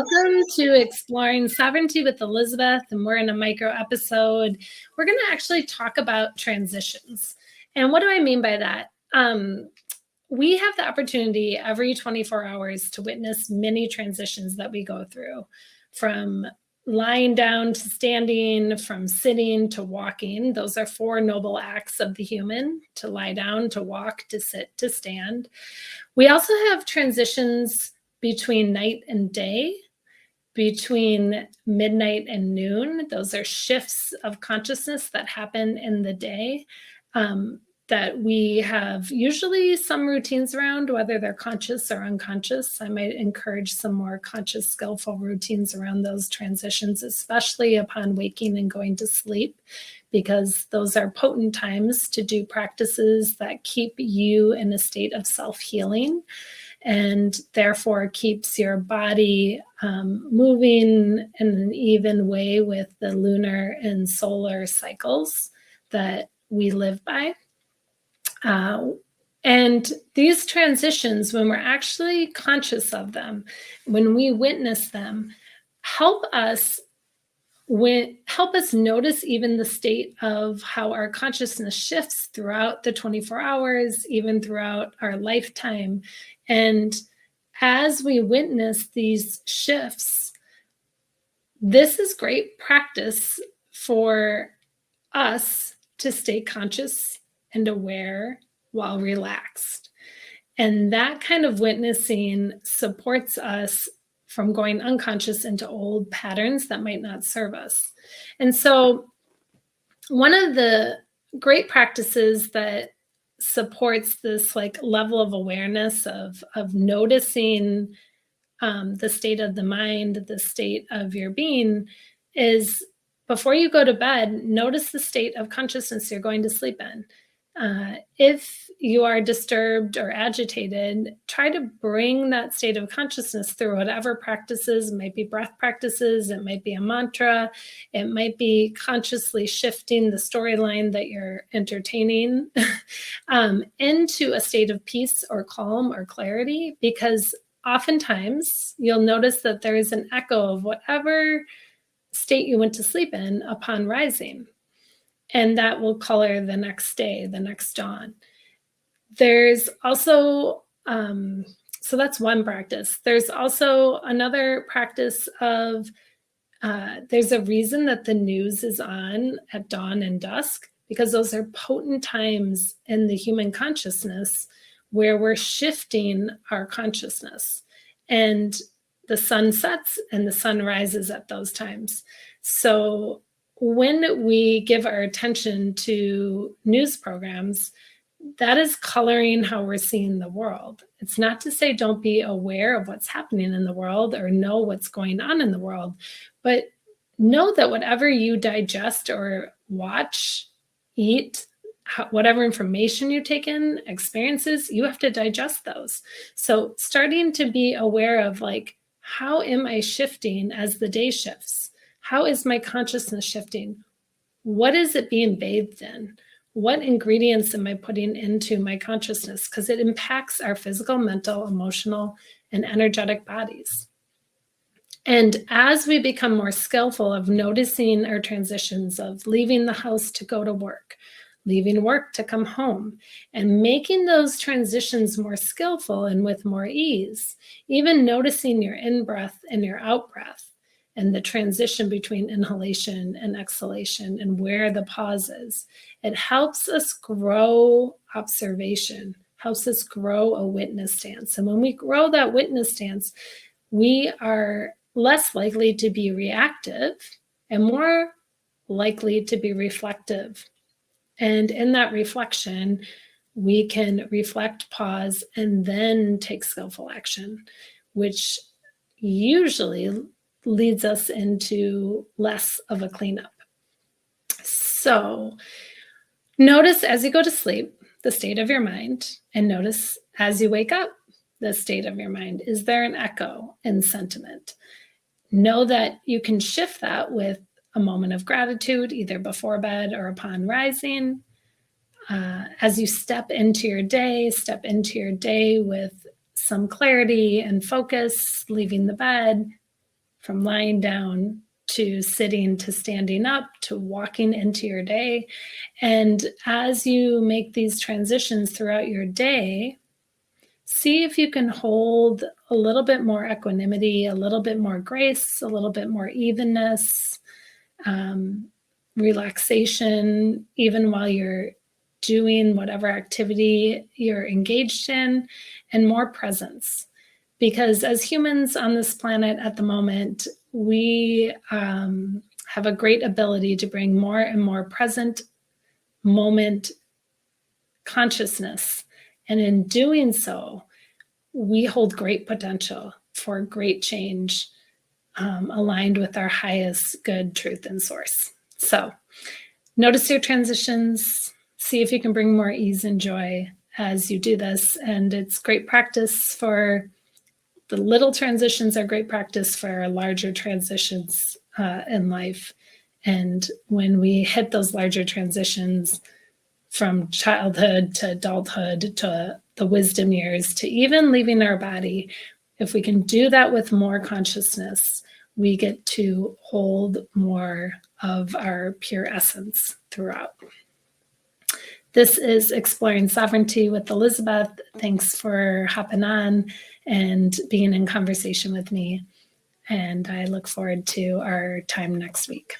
Welcome to Exploring Sovereignty with Elizabeth, and we're in a micro episode. We're going to actually talk about transitions. And what do I mean by that? We have the opportunity every 24 hours to witness many transitions that we go through, from lying down to standing, from sitting to walking. Those are four noble acts of the human: to lie down, to walk, to sit, to stand. We also have transitions between night and day, between midnight and noon. Those are shifts of consciousness that happen in the day that we have usually some routines around, whether they're conscious or unconscious. I might encourage some more conscious, skillful routines around those transitions, especially upon waking and going to sleep, because those are potent times to do practices that keep you in a state of self-healing, and therefore keeps your body moving in an even way with the lunar and solar cycles that we live by. And these transitions, when we're actually conscious of them, when we witness them, help us notice even the state of how our consciousness shifts throughout the 24 hours, even throughout our lifetime. And as we witness these shifts, this is great practice for us to stay conscious and aware while relaxed. And that kind of witnessing supports us from going unconscious into old patterns that might not serve us. And so one of the great practices that supports this level of awareness of noticing the state of the mind, the state of your being, is before you go to bed, notice the state of consciousness you're going to sleep in. If you are disturbed or agitated, try to bring that state of consciousness through whatever practices. It might be breath practices, it might be a mantra, it might be consciously shifting the storyline that you're entertaining into a state of peace or calm or clarity, because oftentimes you'll notice that there is an echo of whatever state you went to sleep in upon rising. And that will color the next day, the next dawn. There's also, so that's one practice. There's also another practice of, there's a reason that the news is on at dawn and dusk, because those are potent times in the human consciousness where we're shifting our consciousness. And the sun sets and the sun rises at those times. So when we give our attention to news programs, that is coloring how we're seeing the world. It's not to say don't be aware of what's happening in the world or know what's going on in the world, but know that whatever you digest or watch, eat, whatever information you take in, experiences, you have to digest those. So starting to be aware of how am I shifting as the day shifts? How is my consciousness shifting? What is it being bathed in? What ingredients am I putting into my consciousness? Because it impacts our physical, mental, emotional, and energetic bodies. And as we become more skillful of noticing our transitions of leaving the house to go to work, leaving work to come home, and making those transitions more skillful and with more ease, even noticing your in-breath and your out-breath, and the transition between inhalation and exhalation and where the pause is. It helps us grow observation, helps us grow a witness stance. And when we grow that witness stance, we are less likely to be reactive and more likely to be reflective. And in that reflection, we can reflect, pause, and then take skillful action, which usually leads us into less of a cleanup. So notice as you go to sleep, the state of your mind, and notice as you wake up, the state of your mind. Is there an echo in sentiment? Know that you can shift that with a moment of gratitude, either before bed or upon rising. As you step into your day with some clarity and focus, leaving the bed, from lying down to sitting to standing up to walking into your day. And as you make these transitions throughout your day, see if you can hold a little bit more equanimity, a little bit more grace, a little bit more evenness, relaxation, even while you're doing whatever activity you're engaged in, and more presence. Because as humans on this planet at the moment, we have a great ability to bring more and more present moment consciousness. And in doing so, we hold great potential for great change aligned with our highest good, truth, and source. So notice your transitions, see if you can bring more ease and joy as you do this. And it's great practice for the little transitions are great practice for larger transitions in life. And when we hit those larger transitions from childhood to adulthood to the wisdom years to even leaving our body, if we can do that with more consciousness, we get to hold more of our pure essence throughout. This is Exploring Sovereignty with Elizabeth. Thanks for hopping on and being in conversation with me. And I look forward to our time next week.